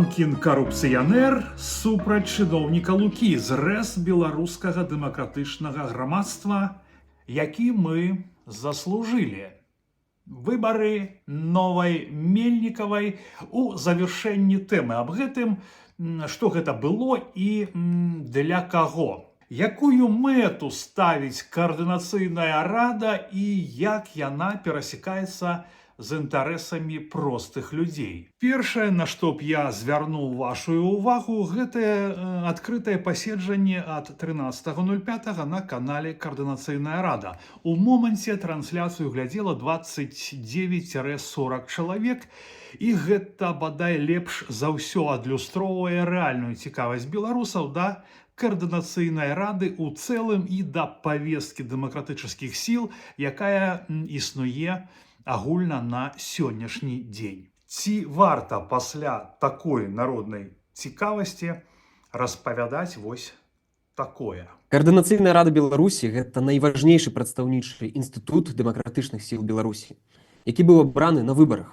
Мамкін карупцыянер супраць чыноўніка Лукі, зрэз беларускага дэмакратычнага грамадства, які мы заслужылі. Выбары новай Мельнікавай у завяршэнні тэмы аб гэтым, што гэта было і для каго. Якую мэту ставіць каардынацыйная рада і як яна перасекаецца з інтарэсамі простых людзей. Першае, на што б я звярнуў вашу увагу, гэтае адкрытае паседжанне ад 13.05 на канале Каардынацыйная рада. У моманце трансляцыю глядзела 29-40 чалавек, і гэта бадай лепш за ўсё адлюстроўвае рэальную цікавасць беларусаў да Каардынацыйнай рады ў цэлым і да павесткі дэмакратычных сіл, якая існуе агульна на сённяшні дзень. Ці варта пасля такой народнай цікавасці распавядаць вось такое? Каардынацыйная рада Беларусі – гэта найважнейшы прадстаўнічы інстытут дэмакратычных сіл Беларусі, які быў абраны на выбарах.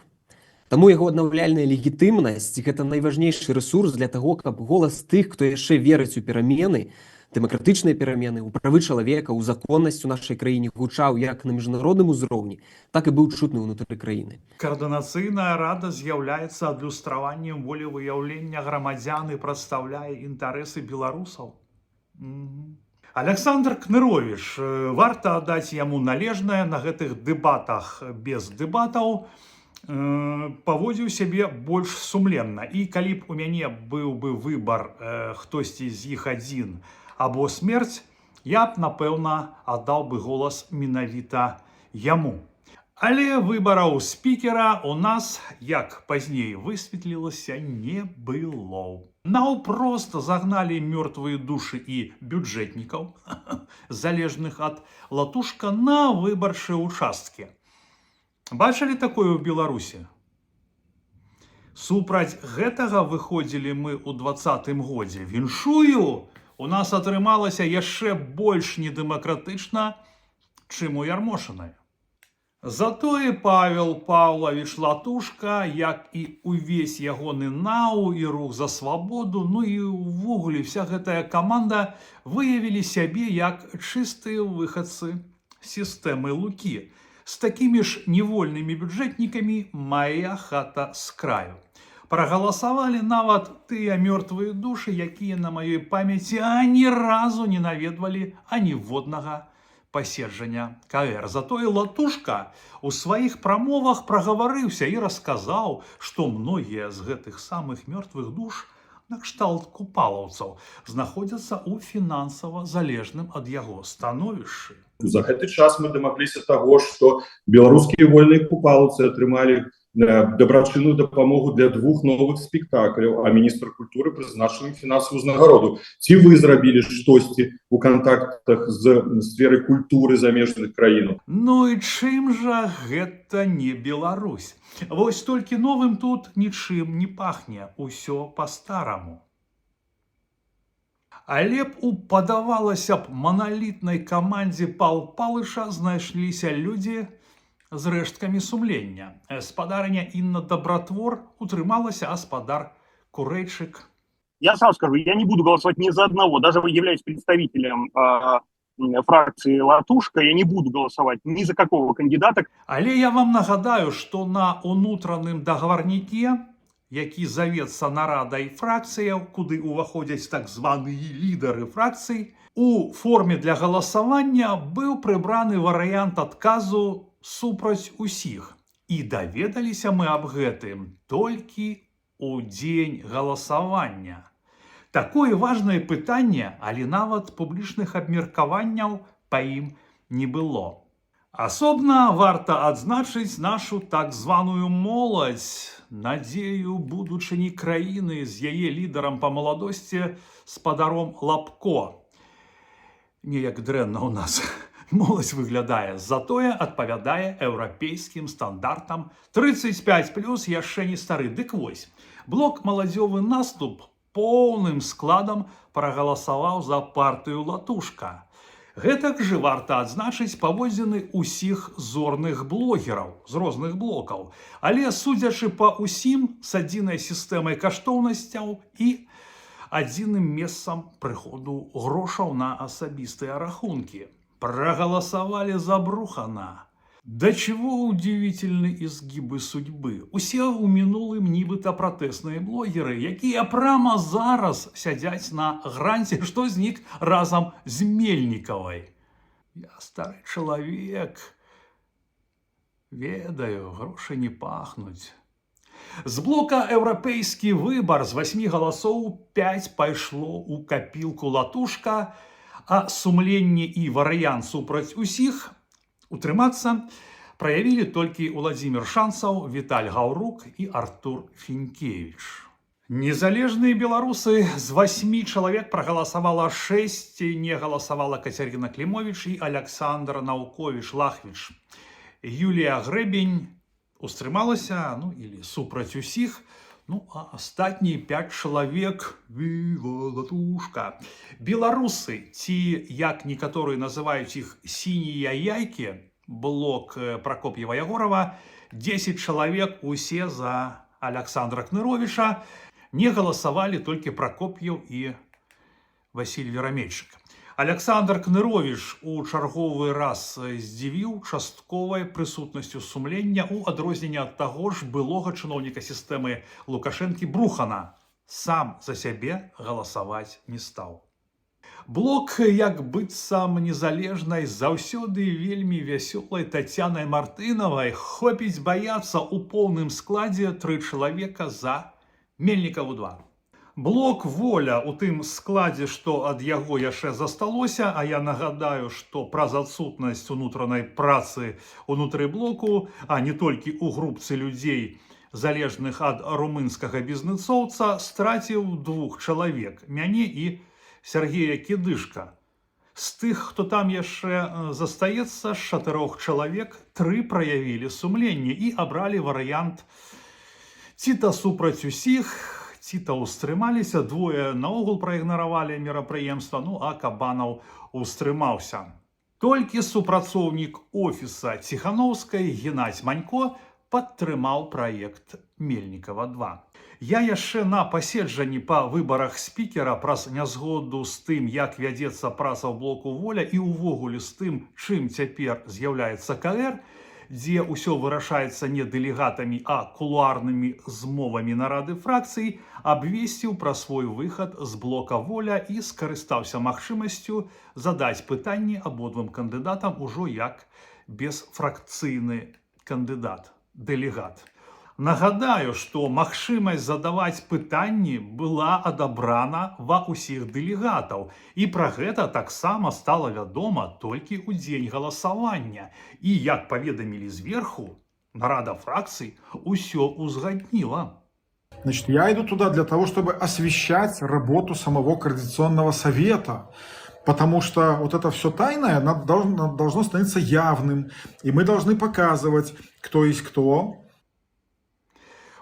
Таму яго аднаўляльная легітымнасць – гэта найважнейшы рэсурс для таго, каб голас тых, хто яшчэ верыць у перамены, дэмакратычныя перамены, у правы чалавека, у законнасць у нашай краіне гучаў як на міжнародным узроўні, так і быў чутны ўнутры краіны. Каардынацыйная рада з'яўляецца адлюстраваннем волевыяўлення грамадзян і прадстаўляе інтарэсы беларусаў. Александр Кныровіч, варта аддаць яму належнае, на гэтых дэбатах без дэбатаў паводзіў сябе больш сумленна. І калі б у мяне быў бы выбар хтосьці з іх адзін або смерць, я б, напэўна, аддаў бы голас менавіта яму. Але выбараў спікера у нас, як пазней высветлілася, не было. Наўпрост загналі мёртвыя душы і бюджэтнікаў, залежных ад латушка, на выбарчыя участкі. Бачылі такое ў Беларусі? Супраць гэтага выходзілі мы ў 20-м годзе. Віншую! У нас атрымалася яшчэ больш недэмакратычна, чым у Ярмошынай. Затое Павел Павлович Латушка, як і ўвесь ягоны НАУ і рух за свабоду, ну і ўвогуле вся гэтая каманда выявілі сябе як чыстыя выхадцы сістэмы Лукі. З такімі ж невольнымі бюджэтнікамі «Мая хата з краю». Прагаласавалі нават тыя мёртвыя душы, якія на маёй памяці ані разу не наведвалі аніводнага паседжання КР. Затое Латушка у сваіх прамовах прагаварыўся і расказаў, што многія з гэтых самых мёртвых душ, накшталт купалаўцаў, знаходзяцца ў фінансава залежным ад яго становішчы. За гэты час мы дамагліся таго, што беларускія вольныя купалаўцы атрымалі дабрачынную дапамогу для 2 новых спектакляў, а міністр культуры прызначыў ім фінансавую ўзнагароду. Ці вы зрабілі штосьці ў кантактах з сферай культуры замежных краінаў? Ну і чым жа гэта не Беларусь? Вось толькі новым тут нічым не пахне, усё па-стараму. Але б у, падавалася б, маналітнай камандзе Пал Палыша знайшліся людзі з рэшткамі сумлення. Спадарыня Інна Добратвор утрымалася, а спадар Курэйчык. Я сам скажу, я не буду голосовать ни за одного, даже являюсь представителем фракции Латушка, я не буду голосовать ни за какого кандидата. Але я вам нагадаю, што на унутраным дагаварніке, які завецца нарадай фракцыяў, куды ўваходзяць так званыя лідары фракцый, у форме для галасавання быў прыбраны варыянт адказу супраць усіх. І даведаліся мы аб гэтым толькі ў дзень галасавання. Такое важнае пытанне, але нават публічных абмеркаванняў па ім не было. Асобна варта адзначыць нашу так званую моладзь, надзею будучыні краіны з яе лідарам па маладосці спадаром Лапко. Неяк дрэнна ў нас моладзь выглядае, затое адпавядае еўрапейскім стандартам 35+, яшчэ не стары. Дык вось, блок «Маладзёвы наступ» поўным складам прагаласаваў за партыю Латушка. Гэтак жа варта адзначыць паводзіны ўсіх зорных блогераў з розных блокаў. Але судзячы па ўсім з адзінай сістэмай каштоўнасцяў і адзіным месцам прыходу грошаў на асабістыя рахункі. Проголосовали за Брухана. До чего удивительны изгибы судьбы. Усе у мінулым нібыта пратэсныя блогеры, якія прямо зараз сядзяць на гранце, што знік разам з Мельнікавай. Я стары чалавек. Ведаю, грошы не пахнуць. З блока «Еўрапейскі выбар» з 8 галасоў 5 пайшло ў капілку Латушка, а сумленне і варыянт супраць усіх утрымацца праявілі толькі Уладзімір Шанцаў, Віталь Гаўрук і Артур Фінкевіч. Незалежныя беларусы з 8 чалавек прагаласавала 6, не галасавала Кацярына Клімовіч і Аляксандр Наўковіч-Лахвіч. Юлія Грэбень устрымалася, или супраць усіх, а астатнія 5 чалавек «Віва Латушка». Беларусы, ці, як некаторыя называюць іх, сінія яйкі, блок Пракоп'ева-Ягорова, 10 чалавек усе за Аляксандра Кныровіча, не галасавалі толькі Пракоп'еў і Васіль Верамейчык. Аляксандр Кныровіч у чарговы раз здзівіў частковай прысутнасцю сумлення ў адрозненне ад таго ж былога чыноўніка сістэмы Лукашэнкі Брухана. Сам за сябе галасаваць не стаў. Блок, як быццам незалежнай, заўсёды вельмі вясёлай Тацянай Мартынавай хопіць баяцца ў поўным складзе 3 чалавека за Мельнікаву 2. Блок «Воля» у тым складзе, што ад яго яшчэ засталося, а я нагадаю, што праз адсутнасць унутранай працы ўнутры блоку, а не толькі ў групцы людзей, залежных ад румынскага бізнэсоўца, страціў 2 чалавек, мяне і Сергея Кідышка. З тых, хто там яшчэ застаецца, з 4 чалавек 3 праявілі сумленне і абралі варыянт ці та супраць усіх, ці то устрымаліся, 2 наогул праігнаравалі мерапрыемства, а Кабанаў устрымаўся. Толькі супрацоўнік офіса Ціхановскай Геннадзь Манько падтрымаў праект Мельнікава 2. Я яшчэ на паседжанні па выбарах спікера праз нязгоду з тым, як вядзецца праца ў блоку «Воля» і ўвогуле з тым, чым цяпер з'яўляецца КР, дзе ўсё вырашаецца не дэлегатамі, а кулуарнымі змовамі нарады фракцый, абвесціў пра свой выхад з блока «Воля» і скарыстаўся магчымасцю задаць пытанні абодвум кандыдатам ужо як бесфракцыйны кандыдат, дэлегат. Нагадаю, што магчымасць задаваць пытанні была адабрана ва ўсіх дэлегатаў, і пра гэта таксама стала вядома толькі ў дзень галасавання. І, як паведамілі зверху, нарада фракцый усё узгадніла. Значит, я иду туда для того, чтобы освещать работу самого Координационного совета, потому что вот это все тайное должно становиться явным, и мы должны показывать, кто есть кто.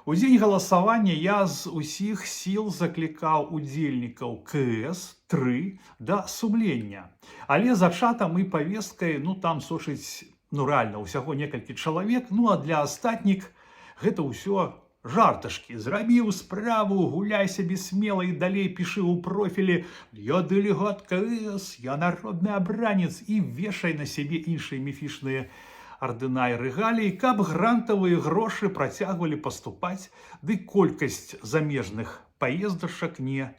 У дзень галасавання я з усіх сіл заклікаў удзельнікаў КС-3 да сумлення. Але за чатам і павесткай, там сочыць, рэальна, усяго некалькі чалавек, а для астатніх гэта ўсё жарташкі. Зрабіў справу, гуляй сабе смела і далей пішы ў профілі «Я дэлегат КС, я народны абранец» і вешай на сябе іншыя міфічныя ардына і рэгаліі, каб грантавыя грошы працягвалі паступаць, ды колькасць замежных паездачак не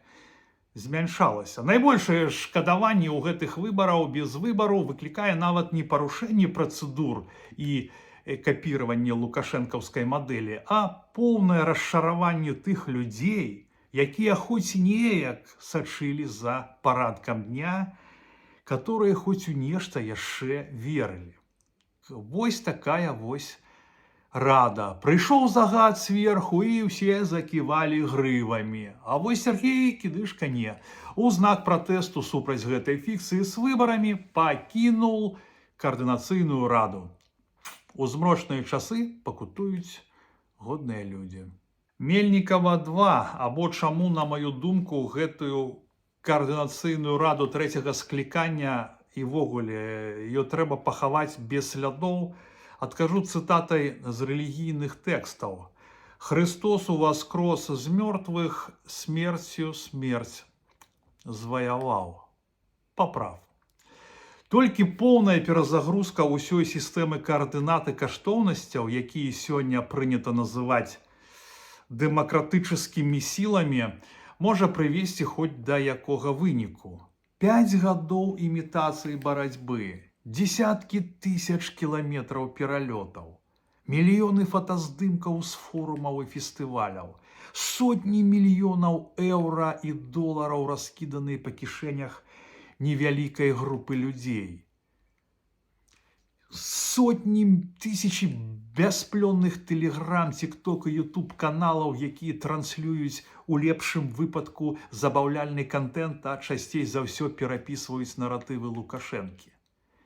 змяншалася. Найбольшае шкадаванне ў гэтых выбараў без выбару выклікае нават не парушэнне працэдур і капіраванне лукашэнкаўскай мадэлі, а поўнае расчараванне тых людзей, якія хоць неяк сачылі за парадкам дня, которые хоць у нешта яшчэ верылі. Вось такая рада. Прыйшоў загад сверху, і ўсе заківалі грывамі. А вось Сергей Кідышка не. У знак пратэсту супраць гэтай фікцыі з выбарамі пакінуў каардынацыйную раду. У змрочныя часы пакутуюць годныя людзі. Мельнікава 2, або чаму, на маю думку, гэтую каардынацыйную раду 3-го склікання і ввогуле ее трэба пахаваць без слядоў, адкажу цытатай з рэлігійных тэкстаў. «Христос уваскрос з мёртвых, смерцю смерць зваяваў». Паправ. Толькі поўная перазагрузка ўсёй сістэмы каардынат і каштоўнасцяў, якія сёння прынята называць дэмакратычнымі сіламі, можа прывесці хоць да якога выніку. 5 гадоў імітацыі барацьбы, десяткі тысяч кіламетраў пералётаў, мільёны фотаздымкаў з форумаў і фестываляў, сотні мільёнаў еўра і долараў раскіданыя па кішэнях невялікай групы людзей. Сотні тысячі бясплённых тэлеграм, тикток і ютуб каналаў, якія транслююць у лепшым выпадку забаўляльны контент, а часцей за ўсё перапісваюць наратывы Лукашэнкі.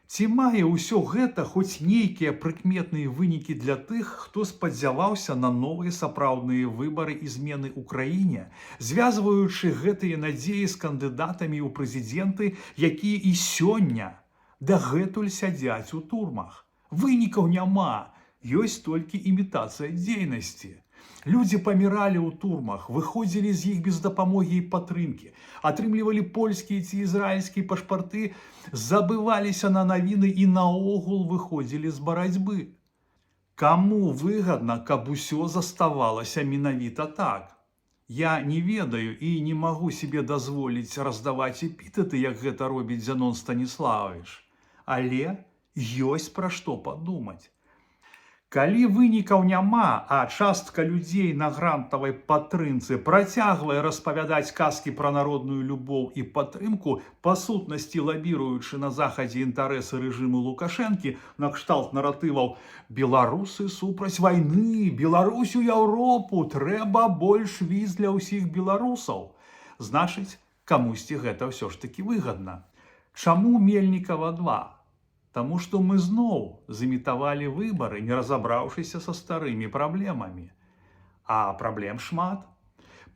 Ці мае ўсё гэта хоць нейкія прыкметныя вынікі для тых, хто спадзяваўся на новыя сапраўдныя выбары і змены ў краіне, звязваючы гэтыя надзеі з кандыдатамі ў прэзідэнты, якія і сёння дагэтуль сядзяць у турмах? Вынікаў няма, ёсць толькі імітацыя дзейнасці. Людзі паміралі ў турмах, выходзілі з іх без дапамогі і падтрымкі, атрымлівалі польскія ці ізраільскія пашпарты, забываліся на навіны і наогул выходзілі з барацьбы. Каму выгадна, каб усё заставалася менавіта так? Я не ведаю і не магу себе дазволіць раздаваць эпітэты, як гэта робіць Зянон Станіславович. Але ёсць пра што падумаць. Калі вынікаў няма, а частка людзей на грантавай падтрымцы працягвае распавядаць казкі пра народную любоў і падтрымку, па сутнасці лабіруючы на захадзе інтарэсы рэжыму Лукашэнкі накшталт наратываў «Беларусы супраць вайны, Беларусь у Еўропу, трэба больш віз для ўсіх беларусаў». Значыць, камусьці гэта ўсё ж такі выгадна. Чаму Мельнікава 2? Таму што мы зноў зымітавалі выбары, не разабраўшыся са старымі праблемамі. А праблем шмат.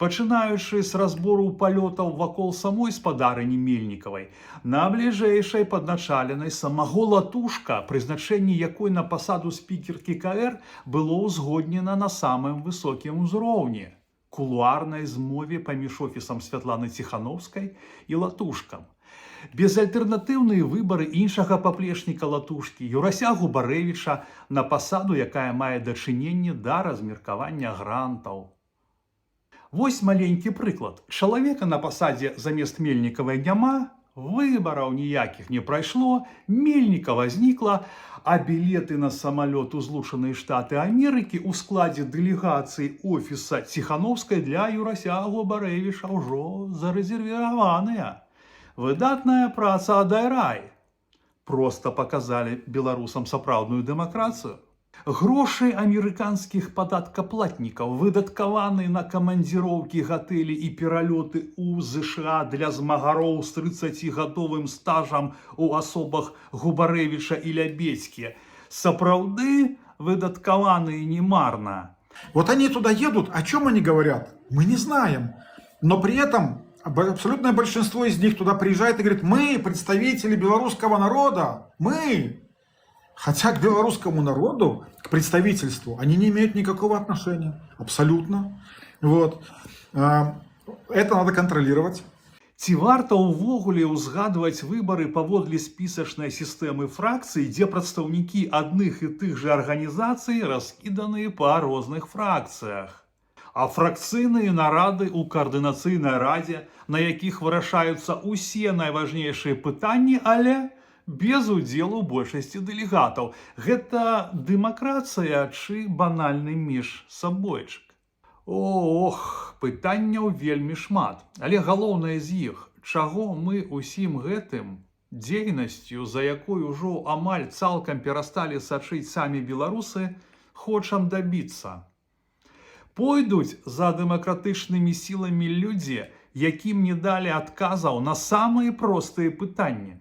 Пачынаючы з разбору палётаў вакол самой спадарыні Мельнікавай, на бліжэйшай падначаленай самого Латушка, прызначэнне якой на пасаду спікеркі КР было ўзгоднена на самым высокім узроўні – кулуарнай змове паміж офісам Святланы Ціхановскай і Латушкам. Безальтэрнатыўныя выбары іншага паплечніка Латушкі, Юрася Губарэвіча, на пасаду, якая мае дачыненне да размеркавання грантаў. Вось маленькі прыклад. Чалавека на пасадзе замест Мельнікавай няма, выбараў ніякіх не прайшло, Мельнікава знікла, а білеты на самалёт у Злучаныя Штаты Амерыкі ў складзе дэлегацыі офіса Ціхановскай для Юрася Губарэвіча ўжо зарэзервіраваныя. Выдатная праца Адайрай. Проста паказалі беларусам сапраўдную дэмакратыю. Грошы амерыканскіх падаткаплатнікаў, выдаткаваныя на камандзіроўкі, гатэлі і пералёты ў ЗША для змагароў з 30-гадовым стажам у асобах Губарэвіча і Лябедзькі, сапраўды выдаткаваныя немарна. Вот они туда едут, о чем они говорят, мы не знаем. Но при этом абсолютное большинство из них туда приезжает и говорит: мы представители белорусского народа, мы. Хотя к белорусскому народу, к представительству, они не имеют никакого отношения. Абсолютно. Вот. Это надо контролировать. Ці варта ўвогуле ўзгадваць выбары паводле спісачнай сістэмы фракцый, дзе прадстаўнікі адных і тых жа арганізацый раскіданыя па розных фракцыях? А фракцыйныя нарады ў каардынацыйнай радзе, на якіх вырашаюцца ўсе найважнейшыя пытанні, але без удзелу большасці дэлегатаў. Гэта дэмакратыя ці банальны міжсабойчык? Ох, пытанняў вельмі шмат. Але галоўнае з іх, чаго мы усім гэтым дзейнасцю, за якой ужо амаль цалкам перасталі сачыць самі беларусы, хочам дабіцца? Пойдуць за дэмакратычнымі сіламі людзі, якім не далі адказаў на самыя простыя пытанні.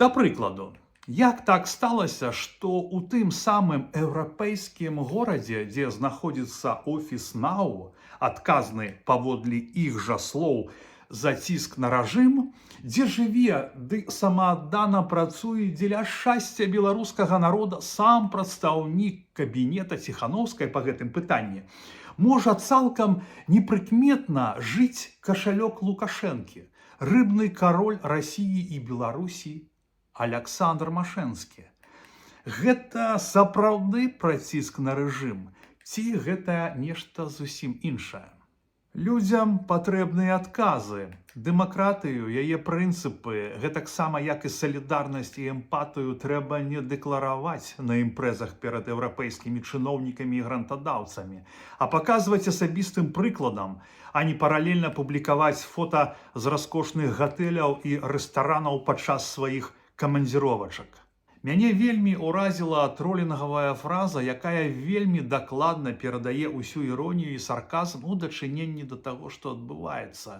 Да прыкладу, як так сталася, што ў тым самым еўрапейскім горадзе, дзе знаходзіцца офіс НАУ, адказны, паводле іх жа слоў, за ціск на рэжым, дзе жыве ды самааддана працуе дзеля шчасця беларускага народа сам прадстаўнік кабінета Ціхановскай па гэтым пытанні, можа цалкам непрыкметна жыць кашалёк Лукашэнкі, рыбны кароль Расіі і Беларусі Аляксандр Машэнскі. Гэта сапраўды праціск на рэжым, ці гэта нешта зусім іншае? Людзям патрэбныя адказы. Дэмакратыю, яе прынцыпы, гэтаксама як і салідарнасць і эмпатыю трэба не дэклараваць на імпрэзах перад еўрапейскімі чыноўнікамі і грантадаўцамі, а паказваць асабістым прыкладам, а не паралельна публікаваць фота з раскошных гатэляў і рэстаранаў падчас сваіх камандзіровачак. Мяне вельмі ўразіла тролінгавая фраза, якая вельмі дакладна перадае ўсю іронію і сарказм у дачыненні да таго, што адбываецца.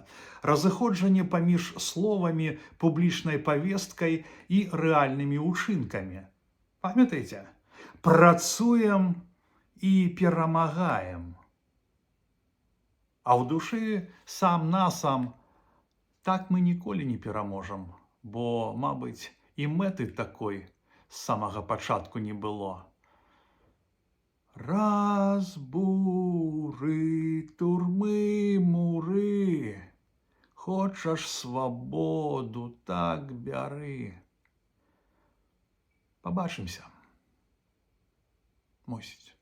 Разыходжанне паміж словамі, публічнай павесткай і рэальнымі ўчынкамі. Памятаеце? Працуем і перамагаем. А ў душы сам-насам так мы ніколі не пераможам, бо, мабыць, і мэты такой з самага пачатку не было. Разбуры турмы муры, хочаш свабоду, так бяры. Пабачымся. Мусіць.